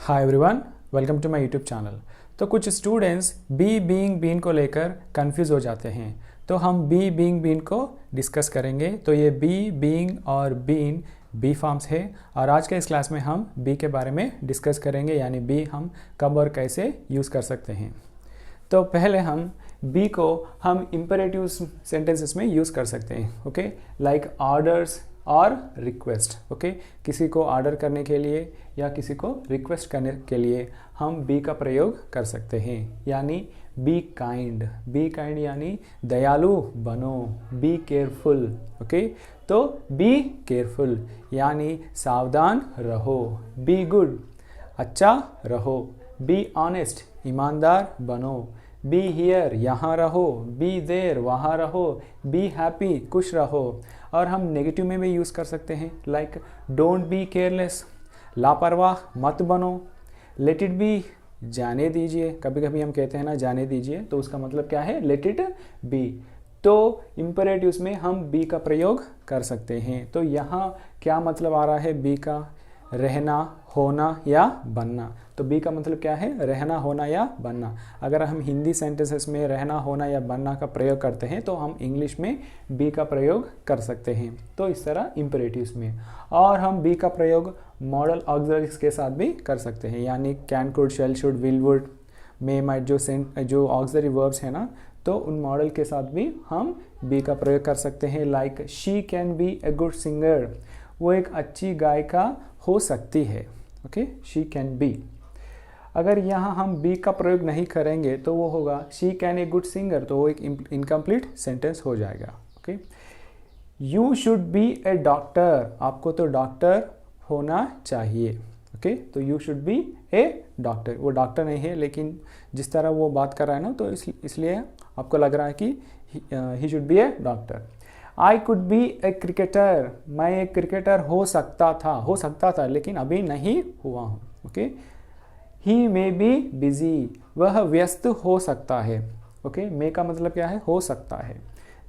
Hi everyone, welcome to my YouTube channel. तो कुछ students B being been को लेकर कंफ्यूज हो जाते हैं, तो हम बी बीइंग बीन को डिस्कस करेंगे। तो ये बी बीइंग और बीन बी फॉर्म्स है और आज के इस क्लास में हम बी के बारे में डिस्कस करेंगे, यानी बी हम कब और कैसे यूज़ कर सकते हैं। तो पहले हम बी को हम इंपेरेटिव सेंटेंसेस में यूज़ कर सकते हैं, ओके, लाइक ऑर्डर्स और रिक्वेस्ट। ओके, किसी को ऑर्डर करने के लिए या किसी को रिक्वेस्ट करने के लिए हम बी का प्रयोग कर सकते हैं, यानी बी काइंड यानी दयालु बनो, बी केयरफुल। ओके, तो बी केयरफुल यानी सावधान रहो, बी गुड अच्छा रहो, बी ऑनेस्ट ईमानदार बनो, बी हियर यहाँ रहो, बी देर वहाँ रहो, बी हैप्पी खुश रहो। और हम नेगेटिव में भी यूज़ कर सकते हैं, लाइक डोंट बी केयरलेस लापरवाह मत बनो, लेट इट बी जाने दीजिए। कभी कभी हम कहते हैं ना जाने दीजिए, तो उसका मतलब क्या है, लेट इट बी। तो इम्परेटिव्स में हम बी का प्रयोग कर सकते हैं। तो यहाँ क्या मतलब आ रहा है बी का, रहना होना या बनना। तो बी का मतलब क्या है, रहना होना या बनना। अगर हम हिंदी सेंटेंसेस में रहना होना या बनना का प्रयोग करते हैं तो हम इंग्लिश में बी का प्रयोग कर सकते हैं। तो इस तरह इम्परेटिव्स में। और हम बी का प्रयोग मॉडल ऑक्सिलरीज के साथ भी कर सकते हैं, यानी can could shall should will would may might जो ऑक्सिलरी वर्ब्स है ना, तो उन मॉडल के साथ भी हम बी का प्रयोग कर सकते हैं। Like she can be a good singer, वो एक अच्छी गायिका हो सकती है। Okay, she can be. अगर यहाँ हम बी का प्रयोग नहीं करेंगे तो वो होगा she can a good singer, तो वो एक इनकम्प्लीट सेंटेंस हो जाएगा। Okay, you should be a doctor, आपको तो डॉक्टर होना चाहिए। ओके, तो you should be a doctor, वो डॉक्टर नहीं है लेकिन जिस तरह वो बात कर रहा है ना, तो इसलिए आपको लग रहा है कि he should be a doctor. I could be a cricketer, मैं एक क्रिकेटर हो सकता था लेकिन अभी नहीं हुआ हूँ। Okay, he may be busy, वह व्यस्त हो सकता है। ओके, मे का मतलब क्या है, हो सकता है।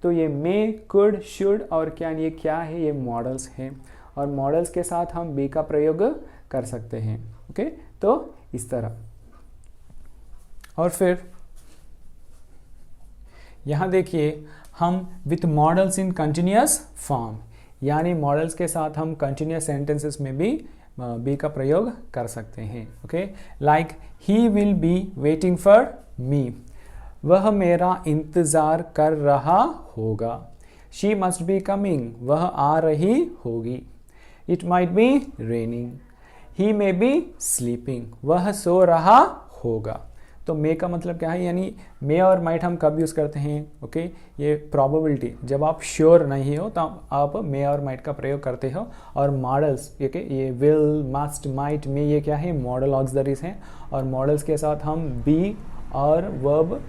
तो ये मे, कुड, शुड और कैन, ये क्या है, ये मॉडल्स हैं और मॉडल्स के साथ हम बी का प्रयोग कर सकते हैं। ओके, तो इस तरह। और फिर यहाँ देखिए, हम with models in continuous form, यानी मॉडल्स के साथ हम कंटिन्यूअस सेंटेंसेस में भी बी का प्रयोग कर सकते हैं। Okay, like he will be waiting for me, वह मेरा इंतज़ार कर रहा होगा। शी मस्ट बी कमिंग, वह आ रही होगी। It might be raining, he may be sleeping, वह सो रहा होगा। तो मे का मतलब क्या है, यानी मे और माइट हम कब यूज़ करते हैं। ओके, ये प्रोबेबिलिटी, जब आप श्योर नहीं हो तो आप मे और माइट का प्रयोग करते हो। और मॉडल्स ये विल, मस्ट, माइट, मे, ये क्या है, मॉडल ऑक्सिलरीज हैं और मॉडल्स के साथ हम बी और वर्ब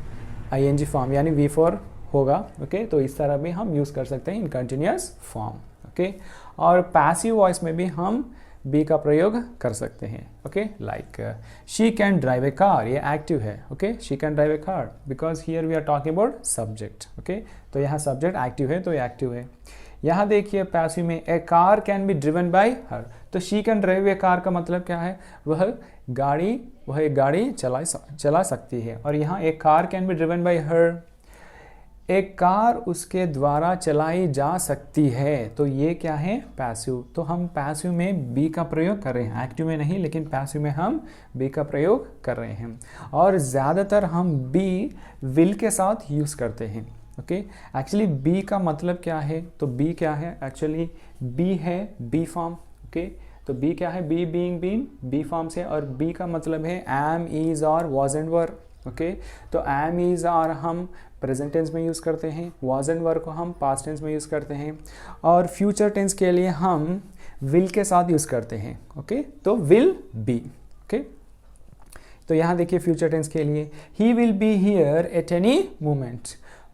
आईएनजी फॉर्म यानी वी फॉर होगा। ओके, तो इस तरह भी हम यूज़ कर सकते हैं इन कंटिन्यूअस फॉर्म। ओके, और पैसिव वॉइस में भी हम बी का प्रयोग कर सकते हैं। Okay, like she can drive a car, ये एक्टिव है। Okay, she can drive a car because here we are talking about subject. Okay, तो यहाँ सब्जेक्ट एक्टिव है तो ये एक्टिव है। यहाँ देखिए पैसिव में a car can be driven by her, तो she can drive a car का मतलब क्या है, वह एक गाड़ी चला सकती है। और यहाँ एक car can be driven by हर, एक कार उसके द्वारा चलाई जा सकती है। तो ये क्या है, पैसिव। तो हम पैसिव में बी का प्रयोग कर रहे हैं, एक्टिव में नहीं, लेकिन पैसिव में हम बी का प्रयोग कर रहे हैं। और ज़्यादातर हम बी विल के साथ यूज़ करते हैं। ओके, एक्चुअली बी का मतलब क्या है, तो बी क्या है, एक्चुअली बी है बी फॉर्म। ओके, तो बी क्या है, be being been be form से, और बी का मतलब है एम, इज और वॉज एंड वर। ओके, तो एम, इज और हम प्रेजेंट टेंस में यूज़ करते हैं, वॉज एंड वर को हम पास्ट टेंस में यूज़ करते हैं, और फ्यूचर टेंस के लिए हम विल के साथ यूज़ करते हैं। ओके, तो विल बी। ओके, तो यहाँ देखिए फ्यूचर टेंस के लिए he will be here at any moment,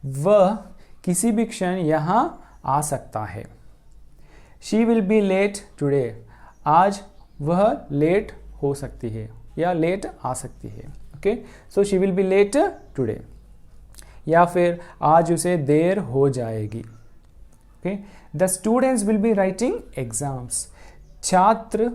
वह किसी भी क्षण यहाँ आ सकता है। She will be late today, आज वह लेट हो सकती है या लेट आ सकती है। Okay, so she will be late today, या फिर आज उसे देर हो जाएगी। Okay, the students will be writing exams, छात्र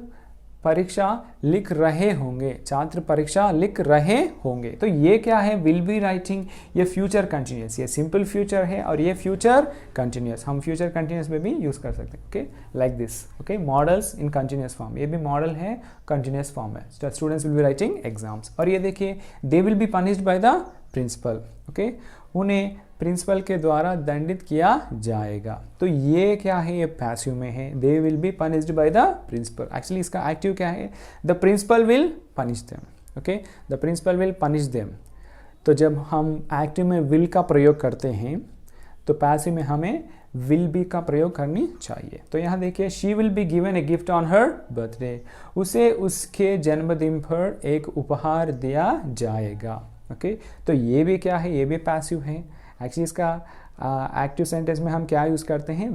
परीक्षा लिख रहे होंगे, छात्र परीक्षा लिख रहे होंगे। तो ये क्या है, विल बी राइटिंग, ये फ्यूचर कंटिन्यूस, ये सिंपल फ्यूचर है और ये फ्यूचर कंटिन्यूस, हम फ्यूचर कंटिन्यूस में भी यूज कर सकते हैं। Okay, like this. Okay, models in continuous form, ये भी मॉडल है, कंटिन्यूस फॉर्म है। Students will be writing exams. और ये देखिए, they will be punished by the principal. Okay, उन्हें प्रिंसिपल के द्वारा दंडित किया जाएगा। तो ये क्या है, ये पैसिव में है, they will be punished by the principal. Actually इसका एक्टिव क्या है, the principal will punish them. Okay, the principal will punish them. तो जब हम एक्टिव में विल का प्रयोग करते हैं तो पैसिव में हमें विल बी का प्रयोग करनी चाहिए। तो यहाँ देखिए, she will be given a gift on her birthday, उसे उसके जन्मदिन पर एक उपहार दिया जाएगा। ओके, तो ये भी क्या है, ये भी पैसिव है। एक्चुअली इसका एक्टिव सेंटेंस में हम क्या यूज़ करते हैं,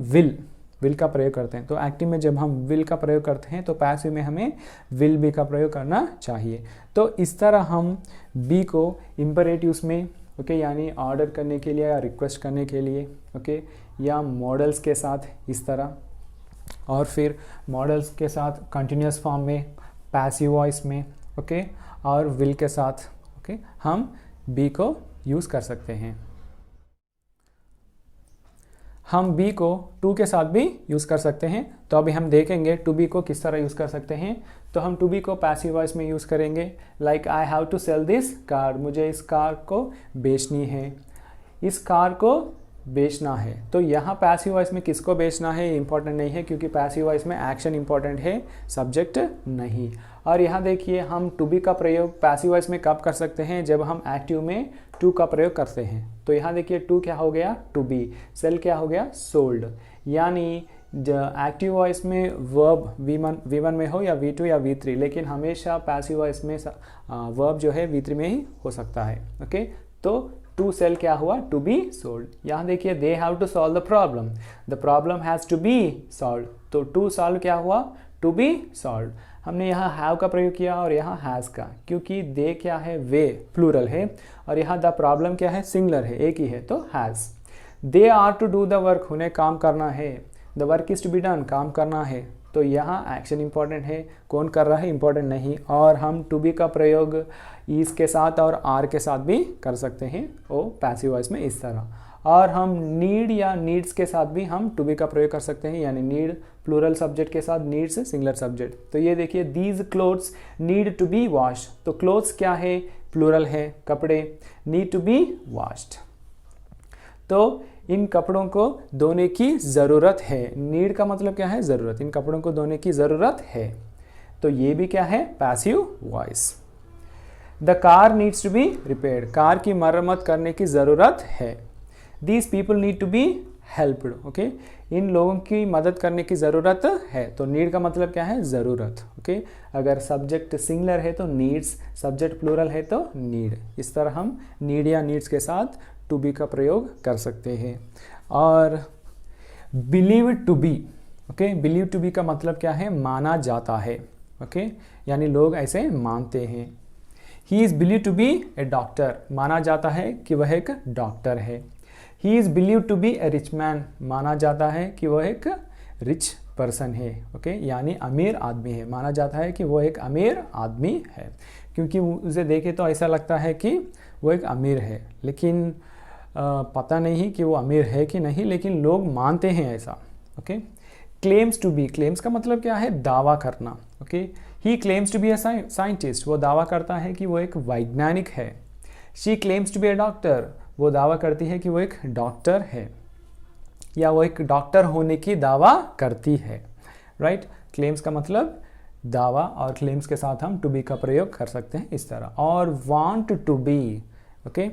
विल का प्रयोग करते हैं। तो एक्टिव में जब हम विल का प्रयोग करते हैं तो पैसिव में हमें विल बी का प्रयोग करना चाहिए। तो इस तरह हम बी को इम्परेटिव्स में, ओके, यानी ऑर्डर करने के लिए या रिक्वेस्ट करने के लिए, ओके, या मॉडल्स के साथ इस तरह, और फिर मॉडल्स के साथ कंटिन्यूस फॉर्म में, पैसिव वॉइस में, ओके, और विल के साथ, ओके, हम बी को यूज़ कर सकते हैं। हम बी को टू के साथ भी यूज़ कर सकते हैं। तो अभी हम देखेंगे टू बी को किस तरह यूज़ कर सकते हैं। तो हम टू बी को पैसिव वॉइस में यूज़ करेंगे, like I have to sell this car, मुझे इस कार को बेचनी है, इस कार को बेचना है। तो यहाँ पैसिव वॉइस में किसको बेचना है इंपॉर्टेंट नहीं है, क्योंकि पैसिव वॉइस में एक्शन इंपॉर्टेंट है, सब्जेक्ट नहीं। और यहाँ देखिए, हम टू बी का प्रयोग पैसिव वॉइस में कब कर सकते हैं, जब हम एक्टिव में टू का प्रयोग करते हैं। तो यहाँ देखिए, टू क्या हो गया, टू बी, सेल क्या हो गया, सोल्ड। यानी एक्टिव वॉइस में वर्ब V1 में हो या V2 या V3, लेकिन हमेशा पैसिव वॉइस में वर्ब जो है V3 में ही हो सकता है। ओके, तो टू सेल क्या हुआ, टू बी सोल्ड। यहाँ देखिए, they have to solve the problem, the problem has to be solve. तो टू सॉल्व क्या हुआ, टू बी सॉल्व। हमने यहाँ हैव का प्रयोग किया और यहाँ हैज़ का, क्योंकि दे क्या है, वे प्लूरल है, और यहाँ द प्रॉब्लम क्या है, सिंगुलर है, एक ही है, तो has. They are to do the work, उन्हें काम करना है, the work is to be done, काम करना है। तो यहाँ एक्शन इंपॉर्टेंट है, कौन कर रहा है इंपॉर्टेंट नहीं। और हम टू बी का प्रयोग इज के साथ और आर के साथ भी कर सकते हैं, वो पैसिव वॉइस में इस तरह। और हम नीड या नीड्स के साथ भी हम टू बी का प्रयोग कर सकते हैं, यानी नीड प्लूरल सब्जेक्ट के साथ नीड्स सिंगुलर सब्जेक्ट। तो ये देखिए, these clothes need to be washed. तो क्लोथ्स क्या है, प्लूरल है, कपड़े, नीड टू बी वॉश्ड। तो इन कपड़ों को धोने की ज़रूरत है। नीड का मतलब क्या है, ज़रूरत, इन कपड़ों को धोने की ज़रूरत है। तो ये भी क्या है, passive voice. The car needs to be repaired, car की मरम्मत करने की ज़रूरत है। These people need to be helped, okay, इन लोगों की मदद करने की ज़रूरत है। तो नीड का मतलब क्या है, ज़रूरत। ओके, अगर सब्जेक्ट सिंगुलर है तो नीड्स, सब्जेक्ट प्लूरल है तो नीड। इस तरह हम नीड या नीड्स के साथ टू बी का प्रयोग कर सकते हैं। और believe to be, okay, believe to be का मतलब क्या है, माना जाता है। ओके, यानी लोग ऐसे मानते हैं। He is believe to be a doctor, माना जाता है कि वह एक डॉक्टर है। He is believe to be a rich man, माना जाता है कि वह एक रिच पर्सन है। ओके, यानी अमीर आदमी है, माना जाता है कि वो एक अमीर आदमी है, क्योंकि उसे देखे तो ऐसा लगता है कि वो एक अमीर है, लेकिन पता नहीं कि वो अमीर है कि नहीं, लेकिन लोग मानते हैं ऐसा। Okay, claims to be, claims का मतलब क्या है, दावा करना। Okay, he claims to be a scientist, वो दावा करता है कि वो एक वैज्ञानिक है। She claims to be a doctor, वो दावा करती है कि वो एक डॉक्टर है, या वो एक डॉक्टर होने की दावा करती है। राइट, क्लेम्स का मतलब दावा, और क्लेम्स के साथ हम टू बी का प्रयोग कर सकते हैं इस तरह। और want to be, okay,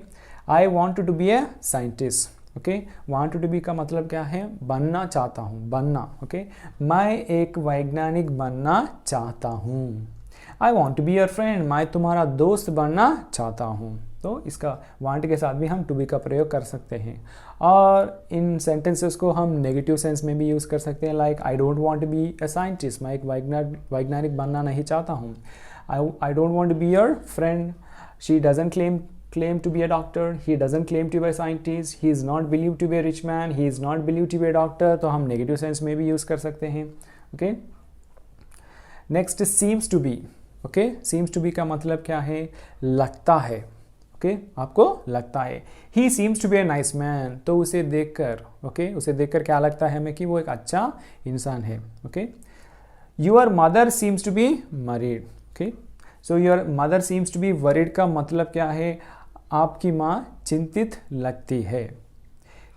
I want to be a scientist. Okay, want to be का मतलब क्या है, बनना चाहता हूँ, बनना। ओके, मैं एक वैज्ञानिक बनना चाहता हूँ। I want to be your friend, मैं तुम्हारा दोस्त बनना चाहता हूँ। तो इसका वांट के साथ भी हम टू बी का प्रयोग कर सकते हैं। और इन सेंटेंसेस को हम नेगेटिव सेंस में भी यूज़ कर सकते हैं, like I don't want to be a scientist, मैं एक वैज्ञानिक बनना नहीं चाहता हूँ। I don't want to be your friend, she doesn't claim to be a doctor, he doesn't claim to be a scientist, he is not believed to be a rich man, he is not believed to be a doctor। तो हम negative sense में भी use कर सकते हैं। Okay, next seems to be. Okay, seems to be का मतलब क्या है? लगता है। ओके, आपको लगता है। He seems to be a nice man, तो उसे देखकर, ओके, उसे देखकर क्या लगता है हमें कि वो एक अच्छा इंसान है। Okay, your mother seems to be married. Okay, so your mother seems to be worried का मतलब क्या है? आपकी माँ चिंतित लगती है।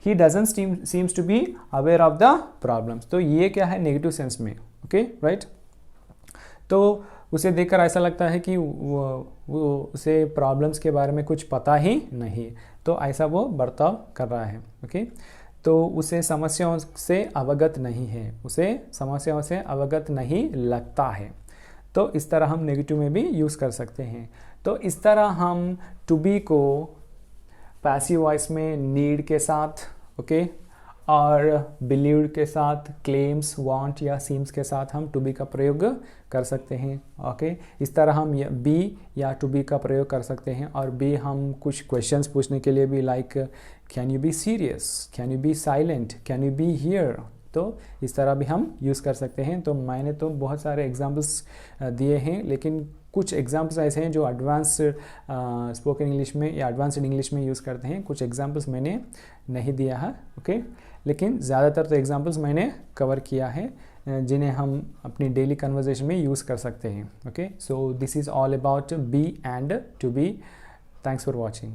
He doesn't seems to be aware of the problems, तो ये क्या है? नेगेटिव सेंस में। Okay, right. तो उसे देखकर ऐसा लगता है कि वो उसे प्रॉब्लम्स के बारे में कुछ पता ही नहीं, तो ऐसा वो बर्ताव कर रहा है। ओके, तो उसे समस्याओं से अवगत नहीं है, उसे समस्याओं से अवगत नहीं लगता है। तो इस तरह हम नेगेटिव में भी यूज़ कर सकते हैं। तो इस तरह हम टू बी को पैसिव वॉइस में नीड के साथ, ओके, और बिलीव्ड के साथ, क्लेम्स, वांट या सीम्स के साथ हम टू बी का प्रयोग कर सकते हैं। ओके, इस तरह हम बी या टू बी का प्रयोग कर सकते हैं। और बी हम कुछ क्वेश्चंस पूछने के लिए भी, like can you be serious, can you be silent, can you be here, तो इस तरह भी हम यूज़ कर सकते हैं। तो मैंने तो बहुत सारे एग्जाम्पल्स दिए हैं, लेकिन कुछ एग्जाम्पल्स ऐसे हैं जो एडवांस स्पोकन इंग्लिश में या एडवांस्ड इंग्लिश में यूज़ करते हैं। कुछ एग्जाम्पल्स मैंने नहीं दिया है। ओके, लेकिन ज़्यादातर तो एग्जाम्पल्स मैंने कवर किया है जिन्हें हम अपनी डेली कन्वर्सेशन में यूज़ कर सकते हैं। Okay, so this is all about be and to be. Thanks for watching.